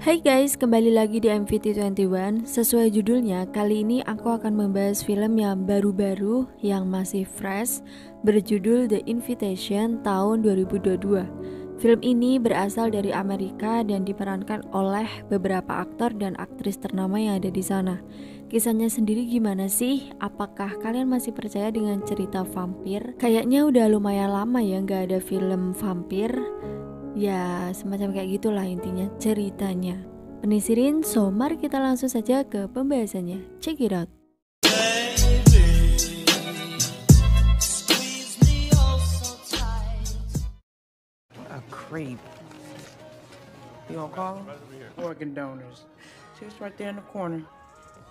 Hai guys, kembali lagi di MVT21. Sesuai judulnya, kali ini aku akan membahas film yang baru-baru, yang masih fresh, berjudul The Invitation tahun 2022. Film ini berasal dari Amerika dan diperankan oleh beberapa aktor dan aktris ternama yang ada di sana. Kisahnya sendiri gimana sih? Apakah kalian masih percaya dengan cerita vampir? Kayaknya udah lumayan lama ya nggak ada film vampir. Ya, semacam kayak gitulah intinya ceritanya. Penisirin, so mari kita langsung saja ke pembahasannya. Check it out. A creep. You gonna call him? Organ donors. See, it's right there in the corner.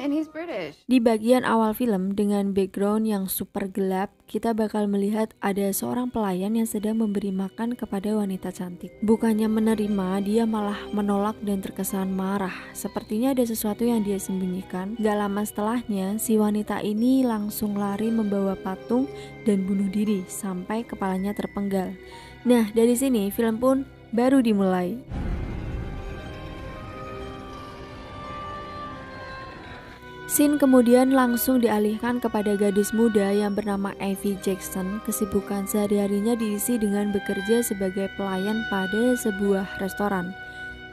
And he's British. Di bagian awal film dengan background yang super gelap, kita bakal melihat ada seorang pelayan yang sedang memberi makan kepada wanita cantik. Bukannya menerima, dia malah menolak dan terkesan marah. Sepertinya ada sesuatu yang dia sembunyikan. Gak lama setelahnya, si wanita ini langsung lari membawa patung dan bunuh diri sampai kepalanya terpenggal. Nah, dari sini film pun baru dimulai. Scene kemudian langsung dialihkan kepada gadis muda yang bernama Evie Jackson. Kesibukan sehari-harinya diisi dengan bekerja sebagai pelayan pada sebuah restoran.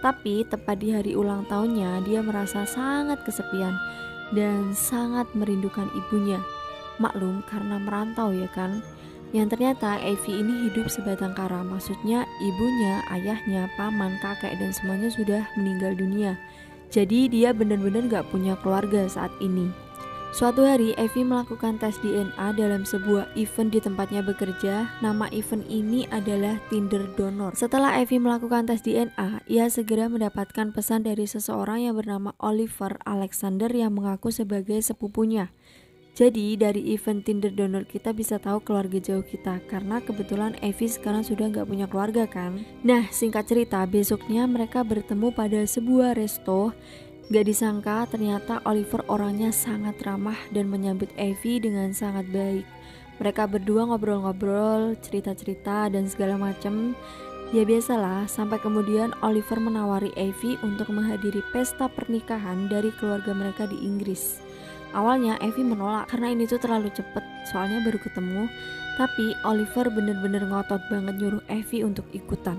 Tapi tepat di hari ulang tahunnya, dia merasa sangat kesepian dan sangat merindukan ibunya. Maklum karena merantau ya kan. Yang ternyata Evie ini hidup sebatang kara. Maksudnya ibunya, ayahnya, paman, kakek dan semuanya sudah meninggal dunia. Jadi dia benar-benar gak punya keluarga saat ini. Suatu hari Evie melakukan tes DNA dalam sebuah event di tempatnya bekerja. Nama event ini adalah Tinder Donor. Setelah Evie melakukan tes DNA, ia segera mendapatkan pesan dari seseorang yang bernama Oliver Alexander yang mengaku sebagai sepupunya. Jadi dari event Tinder Donor kita bisa tahu keluarga jauh kita, karena kebetulan Evie sekarang sudah gak punya keluarga kan. Nah, singkat cerita, besoknya mereka bertemu pada sebuah resto. Gak disangka ternyata Oliver orangnya sangat ramah dan menyambut Evie dengan sangat baik. Mereka berdua ngobrol-ngobrol, cerita-cerita dan segala macam. Ya biasalah, sampai kemudian Oliver menawari Evie untuk menghadiri pesta pernikahan dari keluarga mereka di Inggris. Awalnya Evie menolak karena ini tuh terlalu cepet, soalnya baru ketemu. Tapi Oliver bener-bener ngotot banget nyuruh Evie untuk ikutan.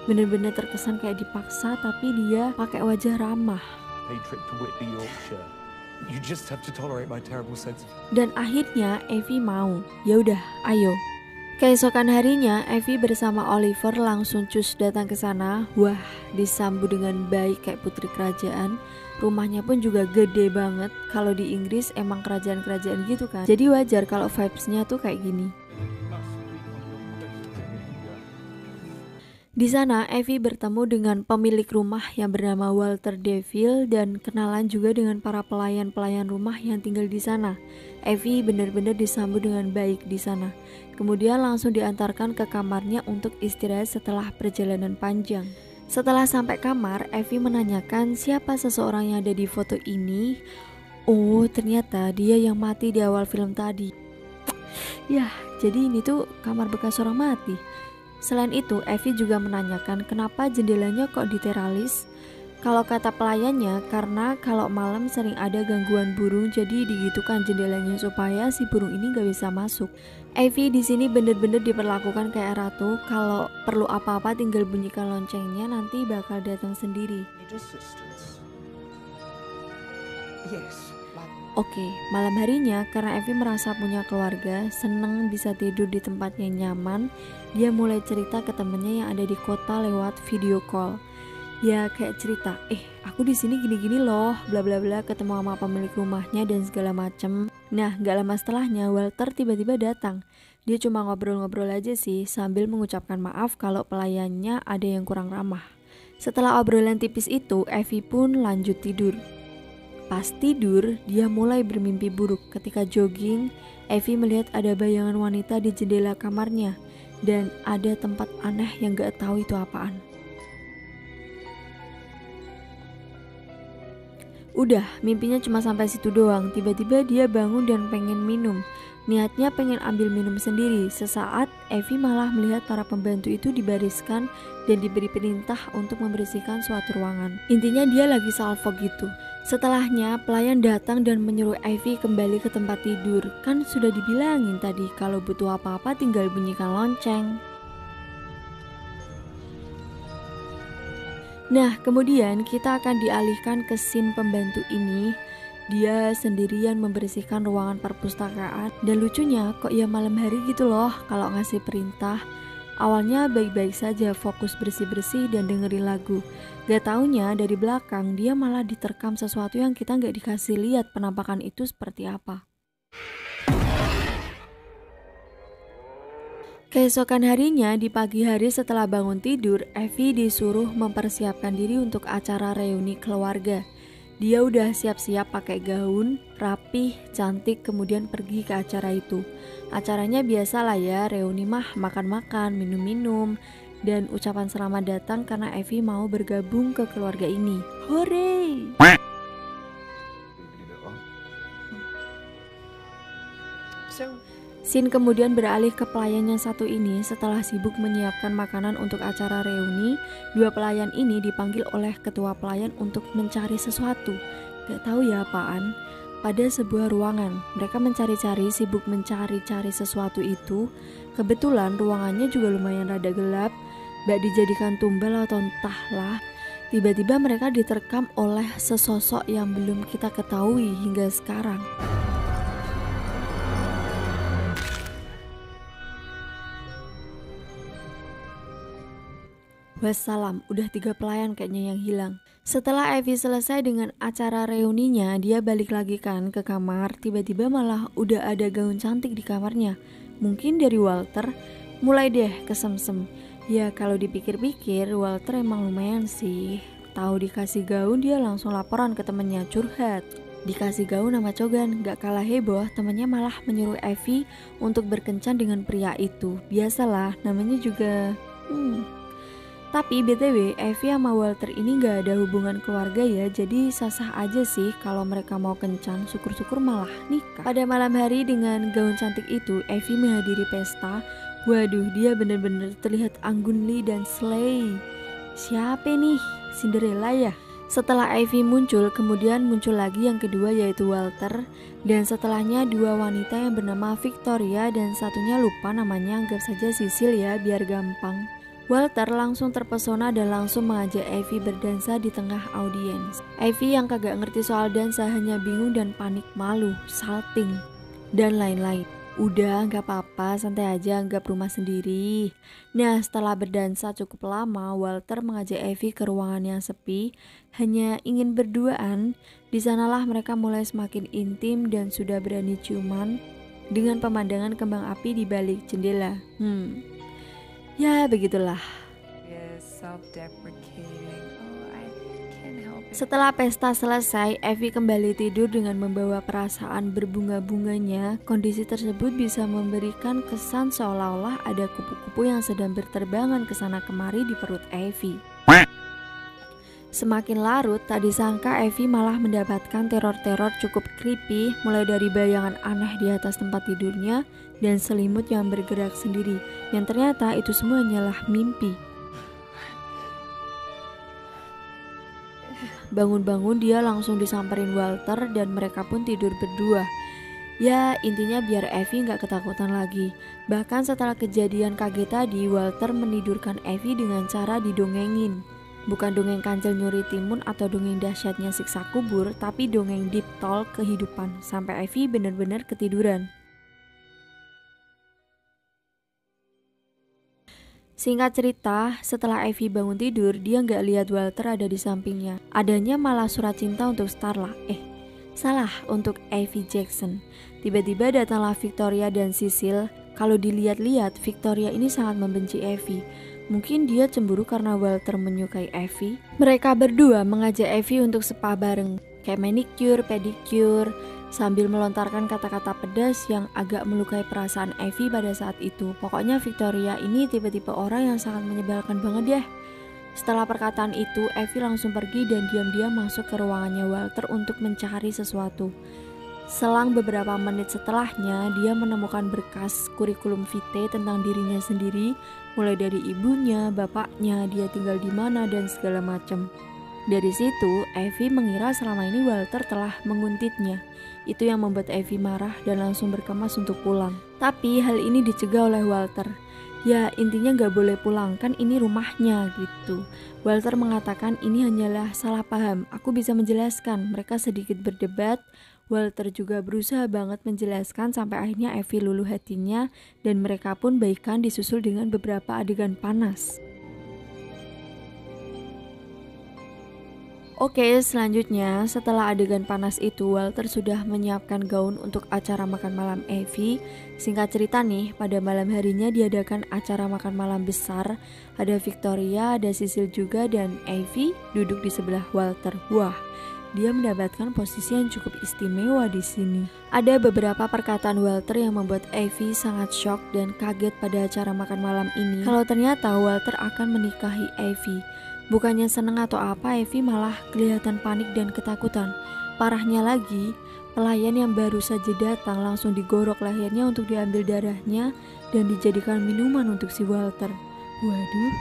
Bener-bener terkesan kayak dipaksa, tapi dia pakai wajah ramah. Dan akhirnya Evie mau. Ya udah, ayo. Keesokan harinya, Evie bersama Oliver langsung cus datang ke sana. Wah, disambut dengan baik kayak putri kerajaan. Rumahnya pun juga gede banget. Kalau di Inggris emang kerajaan-kerajaan gitu kan. Jadi wajar kalau vibes-nya tuh kayak gini. Di sana Evie bertemu dengan pemilik rumah yang bernama Walter Deville dan kenalan juga dengan para pelayan-pelayan rumah yang tinggal di sana. Evie benar-benar disambut dengan baik di sana. Kemudian langsung diantarkan ke kamarnya untuk istirahat setelah perjalanan panjang. Setelah sampai kamar, Evie menanyakan siapa seseorang yang ada di foto ini. Oh, ternyata dia yang mati di awal film tadi. Yah, jadi ini tuh kamar bekas orang mati. Selain itu, Evie juga menanyakan kenapa jendelanya kok diteralis. Kalau kata pelayannya, karena kalau malam sering ada gangguan burung, jadi digitukan jendelanya supaya si burung ini gak bisa masuk. Evie di sini bener-bener diperlakukan kayak ratu. Kalau perlu apa-apa tinggal bunyikan loncengnya, nanti bakal datang sendiri. Oke, malam harinya karena Evie merasa punya keluarga, seneng bisa tidur di tempat yang nyaman, dia mulai cerita ke temennya yang ada di kota lewat video call. Ya kayak cerita, aku di sini gini-gini loh, bla bla bla, ketemu sama pemilik rumahnya dan segala macem. Nah, gak lama setelahnya Walter tiba-tiba datang. Dia cuma ngobrol-ngobrol aja sih, sambil mengucapkan maaf kalau pelayannya ada yang kurang ramah. Setelah obrolan tipis itu, Evie pun lanjut tidur. Pas tidur, dia mulai bermimpi buruk. Ketika jogging, Evie melihat ada bayangan wanita di jendela kamarnya dan ada tempat aneh yang gak tahu itu apaan. Udah, mimpinya cuma sampai situ doang. Tiba-tiba dia bangun dan pengen minum. Niatnya pengen ambil minum sendiri. Sesaat Evie malah melihat para pembantu itu dibariskan dan diberi perintah untuk membersihkan suatu ruangan. Intinya dia lagi salvo gitu. Setelahnya pelayan datang dan menyuruh Evie kembali ke tempat tidur. Kan sudah dibilangin tadi kalau butuh apa-apa tinggal bunyikan lonceng. Nah, kemudian kita akan dialihkan ke scene pembantu ini. Dia sendirian membersihkan ruangan perpustakaan. Dan lucunya kok ya malam hari gitu loh kalau ngasih perintah. Awalnya baik-baik saja, fokus bersih-bersih dan dengerin lagu. Gak taunya dari belakang dia malah diterkam sesuatu yang kita gak dikasih lihat penampakan itu seperti apa. Keesokan harinya, di pagi hari setelah bangun tidur, Evie disuruh mempersiapkan diri untuk acara reuni keluarga. Dia udah siap-siap pakai gaun, rapih, cantik, kemudian pergi ke acara itu. Acaranya biasa lah ya, reuni mah makan-makan, minum-minum, dan ucapan selamat datang karena Evie mau bergabung ke keluarga ini. Hore! Scene kemudian beralih ke pelayan yang satu ini. Setelah sibuk menyiapkan makanan untuk acara reuni, dua pelayan ini dipanggil oleh ketua pelayan untuk mencari sesuatu. Gak tahu ya apaan. Pada sebuah ruangan, mereka mencari-cari, sibuk mencari-cari sesuatu itu. Kebetulan ruangannya juga lumayan rada gelap, gak dijadikan tumbal atau entahlah. Tiba-tiba mereka diterkam oleh sesosok yang belum kita ketahui hingga sekarang. Wassalam, udah 3 pelayan kayaknya yang hilang. Setelah Evie selesai dengan acara reuninya, dia balik lagi kan ke kamar. Tiba-tiba malah udah ada gaun cantik di kamarnya. Mungkin dari Walter. Mulai deh kesemsem. Ya kalau dipikir-pikir Walter emang lumayan sih. Tahu dikasih gaun dia langsung laporan ke temennya, curhat. Dikasih gaun sama cogan, gak kalah heboh, temennya malah menyuruh Evie untuk berkencan dengan pria itu. Biasalah, namanya juga Tapi BTW, Evie sama Walter ini gak ada hubungan keluarga ya, jadi sah-sah aja sih kalau mereka mau kencan, syukur-syukur malah nikah. Pada malam hari dengan gaun cantik itu, Evie menghadiri pesta. Waduh, dia bener-bener terlihat anggunli dan slay. Siapa nih? Cinderella ya? Setelah Evie muncul, kemudian muncul lagi yang kedua yaitu Walter. Dan setelahnya dua wanita yang bernama Victoria dan satunya lupa namanya, anggap saja Sisil ya biar gampang. Walter langsung terpesona dan langsung mengajak Evie berdansa di tengah audiens. Evie yang kagak ngerti soal dansa hanya bingung dan panik, malu, salting, dan lain-lain. Udah gak apa-apa, santai aja, anggap rumah sendiri. Nah setelah berdansa cukup lama, Walter mengajak Evie ke ruangan yang sepi, hanya ingin berduaan. Di sanalah mereka mulai semakin intim dan sudah berani ciuman dengan pemandangan kembang api di balik jendela. Ya begitulah. Setelah pesta selesai, Evie kembali tidur dengan membawa perasaan berbunga-bunganya. Kondisi tersebut bisa memberikan kesan seolah-olah ada kupu-kupu yang sedang berterbangan ke sana kemari di perut Evie. Semakin larut, tak disangka Evie malah mendapatkan teror-teror cukup creepy, mulai dari bayangan aneh di atas tempat tidurnya dan selimut yang bergerak sendiri, yang ternyata itu semua hanyalah mimpi. Bangun-bangun dia langsung disamperin Walter dan mereka pun tidur berdua. Ya intinya biar Evie gak ketakutan lagi. Bahkan setelah kejadian kaget tadi, Walter menidurkan Evie dengan cara didongengin. Bukan dongeng kancil nyuri timun atau dongeng dahsyatnya siksa kubur, tapi dongeng deep talk kehidupan, sampai Evie benar-benar ketiduran. Singkat cerita, setelah Evie bangun tidur, dia nggak lihat Walter ada di sampingnya. Adanya malah surat cinta untuk Starla. Salah, untuk Evie Jackson. Tiba-tiba datanglah Victoria dan Sisil. Kalau dilihat-lihat, Victoria ini sangat membenci Evie. Mungkin dia cemburu karena Walter menyukai Evie. Mereka berdua mengajak Evie untuk spa bareng, kayak manicure, pedicure, sambil melontarkan kata-kata pedas yang agak melukai perasaan Evie pada saat itu. Pokoknya Victoria ini tipe-tipe orang yang sangat menyebalkan banget ya. Setelah perkataan itu, Evie langsung pergi dan diam-diam masuk ke ruangannya Walter untuk mencari sesuatu. Selang beberapa menit setelahnya, dia menemukan berkas kurikulum vitae tentang dirinya sendiri, mulai dari ibunya, bapaknya, dia tinggal di mana, dan segala macam. Dari situ, Evie mengira selama ini Walter telah menguntitnya. Itu yang membuat Evie marah dan langsung berkemas untuk pulang. Tapi hal ini dicegah oleh Walter. Ya, intinya gak boleh pulang, kan ini rumahnya gitu. Walter mengatakan ini hanyalah salah paham, aku bisa menjelaskan. Mereka sedikit berdebat. Walter juga berusaha banget menjelaskan sampai akhirnya Evie luluh hatinya dan mereka pun baikan disusul dengan beberapa adegan panas. Oke, selanjutnya setelah adegan panas itu Walter sudah menyiapkan gaun untuk acara makan malam Evie. Singkat cerita nih, pada malam harinya diadakan acara makan malam besar. Ada Victoria, ada Cecil juga, dan Evie duduk di sebelah Walter. Wah, dia mendapatkan posisi yang cukup istimewa di sini. Ada beberapa perkataan Walter yang membuat Evie sangat shock dan kaget pada acara makan malam ini. Kalau ternyata Walter akan menikahi Evie. Bukannya seneng atau apa, Evie malah kelihatan panik dan ketakutan. Parahnya lagi, pelayan yang baru saja datang langsung digorok lehernya untuk diambil darahnya dan dijadikan minuman untuk si Walter. Waduh,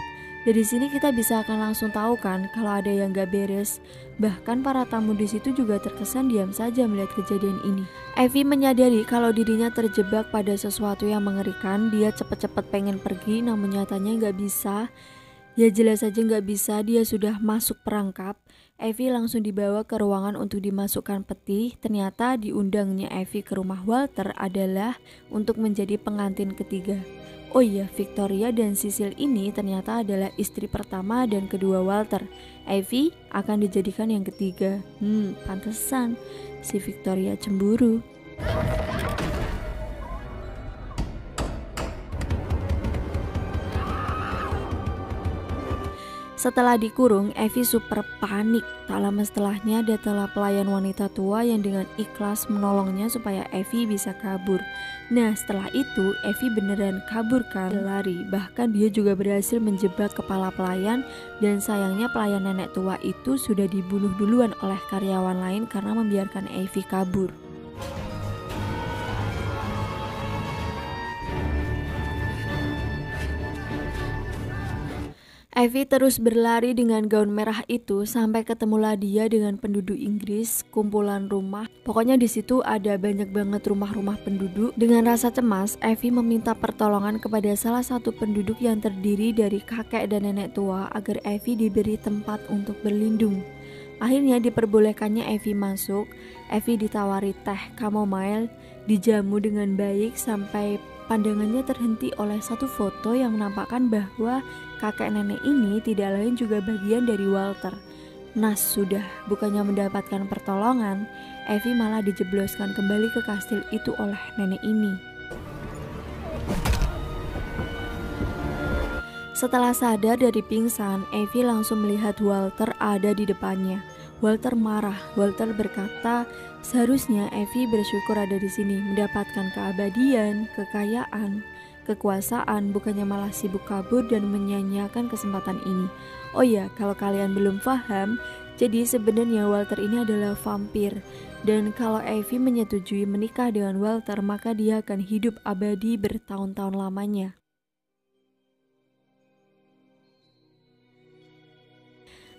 dari sini kita bisa akan langsung tahu kan kalau ada yang gak beres. Bahkan para tamu di situ juga terkesan diam saja melihat kejadian ini. Evie menyadari kalau dirinya terjebak pada sesuatu yang mengerikan. Dia cepat-cepat pengen pergi, namun nyatanya gak bisa. Ya jelas saja gak bisa, dia sudah masuk perangkap. Evie langsung dibawa ke ruangan untuk dimasukkan peti. Ternyata diundangnya Evie ke rumah Walter adalah untuk menjadi pengantin ketiga. Oh iya, Victoria dan Cecil ini ternyata adalah istri pertama dan kedua Walter. Evie akan dijadikan yang ketiga. Pantesan si Victoria cemburu. Setelah dikurung, Evie super panik. Tak lama setelahnya datanglah pelayan wanita tua yang dengan ikhlas menolongnya supaya Evie bisa kabur. Nah, setelah itu Evie beneran kabur kan, lari. Bahkan dia juga berhasil menjebak kepala pelayan dan sayangnya pelayan nenek tua itu sudah dibunuh duluan oleh karyawan lain karena membiarkan Evie kabur. Evie terus berlari dengan gaun merah itu sampai ketemulah dia dengan penduduk Inggris, kumpulan rumah. Pokoknya di situ ada banyak banget rumah-rumah penduduk. Dengan rasa cemas, Evie meminta pertolongan kepada salah satu penduduk yang terdiri dari kakek dan nenek tua agar Evie diberi tempat untuk berlindung. Akhirnya diperbolehkannya Evie masuk. Evie ditawari teh chamomile, dijamu dengan baik sampai pandangannya terhenti oleh satu foto yang menampakkan bahwa kakek nenek ini tidak lain juga bagian dari Walter. Nah sudah, bukannya mendapatkan pertolongan, Evie malah dijebloskan kembali ke kastil itu oleh nenek ini. Setelah sadar dari pingsan, Evie langsung melihat Walter ada di depannya. Walter marah. Walter berkata, seharusnya Evie bersyukur ada di sini, mendapatkan keabadian, kekayaan, kekuasaan, bukannya malah sibuk kabur dan menyanyiakan kesempatan ini. Oh ya, kalau kalian belum paham, jadi sebenarnya Walter ini adalah vampir. Dan kalau Evie menyetujui menikah dengan Walter, maka dia akan hidup abadi bertahun-tahun lamanya.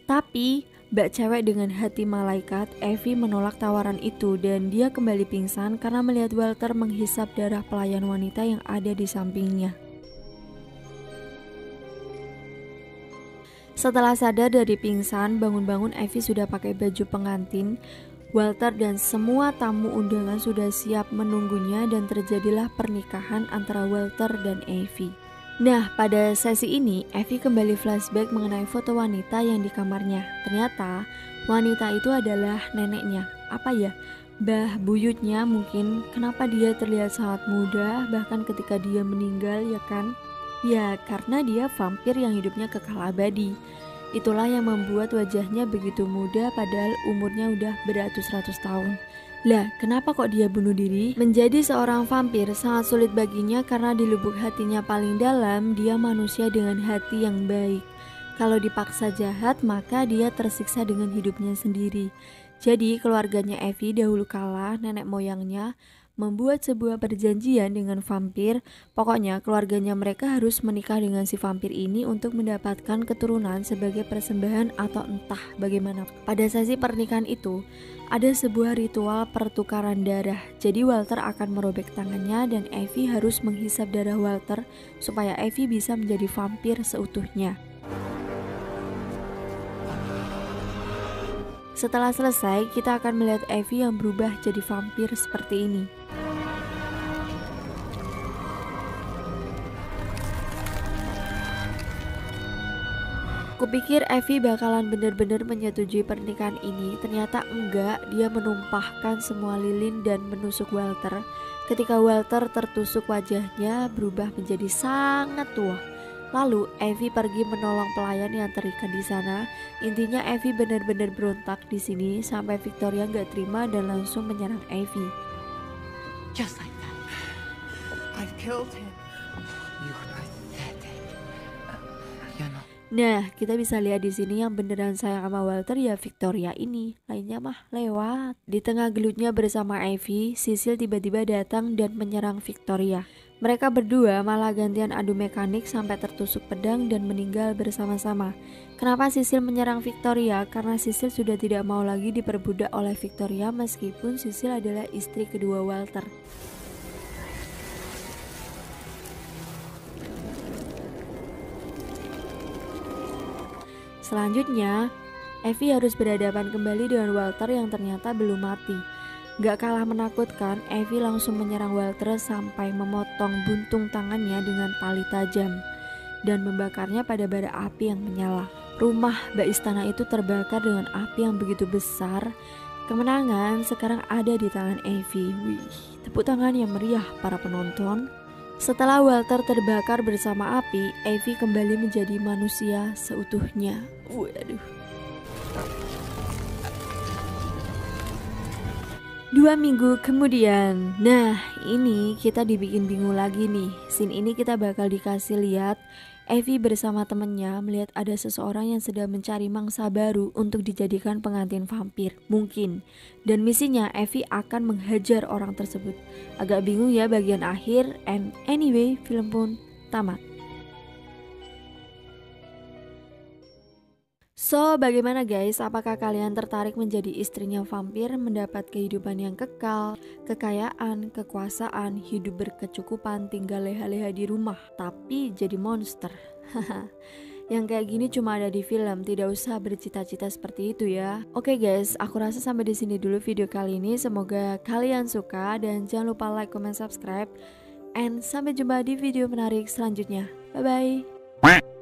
Tapi bak cewek dengan hati malaikat, Evie menolak tawaran itu dan dia kembali pingsan karena melihat Walter menghisap darah pelayan wanita yang ada di sampingnya. Setelah sadar dari pingsan, bangun-bangun Evie sudah pakai baju pengantin. Walter dan semua tamu undangan sudah siap menunggunya dan terjadilah pernikahan antara Walter dan Evie. Nah, pada sesi ini, Evie kembali flashback mengenai foto wanita yang di kamarnya. Ternyata, wanita itu adalah neneknya. Apa ya? Mbah buyutnya mungkin. Kenapa dia terlihat sangat muda, bahkan ketika dia meninggal, ya kan? Ya, karena dia vampir yang hidupnya kekal abadi. Itulah yang membuat wajahnya begitu muda padahal umurnya udah beratus-ratus tahun. Lah, kenapa kok dia bunuh diri? Menjadi seorang vampir sangat sulit baginya karena di lubuk hatinya paling dalam, dia manusia dengan hati yang baik. Kalau dipaksa jahat, maka dia tersiksa dengan hidupnya sendiri. Jadi keluarganya Evie dahulu kala, nenek moyangnya membuat sebuah perjanjian dengan vampir. Pokoknya keluarganya mereka harus menikah dengan si vampir ini untuk mendapatkan keturunan sebagai persembahan atau entah bagaimana. Pada sesi pernikahan itu ada sebuah ritual pertukaran darah. Jadi Walter akan merobek tangannya dan Evie harus menghisap darah Walter supaya Evie bisa menjadi vampir seutuhnya. Setelah selesai, kita akan melihat Evie yang berubah jadi vampir seperti ini. Kupikir Evie bakalan bener-bener menyetujui pernikahan ini, ternyata enggak. Dia menumpahkan semua lilin dan menusuk Walter. Ketika Walter tertusuk, wajahnya berubah menjadi sangat tua. Lalu Evie pergi menolong pelayan yang terikat di sana. Intinya Evie benar-benar berontak di sini sampai Victoria nggak terima dan langsung menyerang Evie. Just like that. I've killed him. You're pathetic. You know. Nah, kita bisa lihat di sini yang beneran sayang sama Walter ya Victoria ini. Lainnya mah lewat. Di tengah gelutnya bersama Evie, Cecil tiba-tiba datang dan menyerang Victoria. Mereka berdua malah gantian adu mekanik sampai tertusuk pedang dan meninggal bersama-sama. Kenapa Cecil menyerang Victoria? Karena Cecil sudah tidak mau lagi diperbudak oleh Victoria meskipun Cecil adalah istri kedua Walter. Selanjutnya, Evie harus berhadapan kembali dengan Walter yang ternyata belum mati. Gak kalah menakutkan, Evie langsung menyerang Walter sampai memotong buntung tangannya dengan tali tajam dan membakarnya pada bara api yang menyala. Rumah bak istana itu terbakar dengan api yang begitu besar. Kemenangan sekarang ada di tangan Evie. Wih, tepuk tangan yang meriah para penonton. Setelah Walter terbakar bersama api, Evie kembali menjadi manusia seutuhnya. Waduh. 2 minggu kemudian, nah ini kita dibikin bingung lagi nih. Scene ini kita bakal dikasih lihat Evie bersama temennya melihat ada seseorang yang sedang mencari mangsa baru untuk dijadikan pengantin vampir, mungkin. Dan misinya Evie akan menghajar orang tersebut. Agak bingung ya bagian akhir, and anyway film pun tamat. So, bagaimana guys? Apakah kalian tertarik menjadi istrinya vampir, mendapat kehidupan yang kekal, kekayaan, kekuasaan, hidup berkecukupan, tinggal leha-leha di rumah, tapi jadi monster? Yang kayak gini cuma ada di film, tidak usah bercita-cita seperti itu ya. Oke guys, aku rasa sampai di sini dulu video kali ini. Semoga kalian suka dan jangan lupa like, comment, subscribe. And sampai jumpa di video menarik selanjutnya. Bye-bye.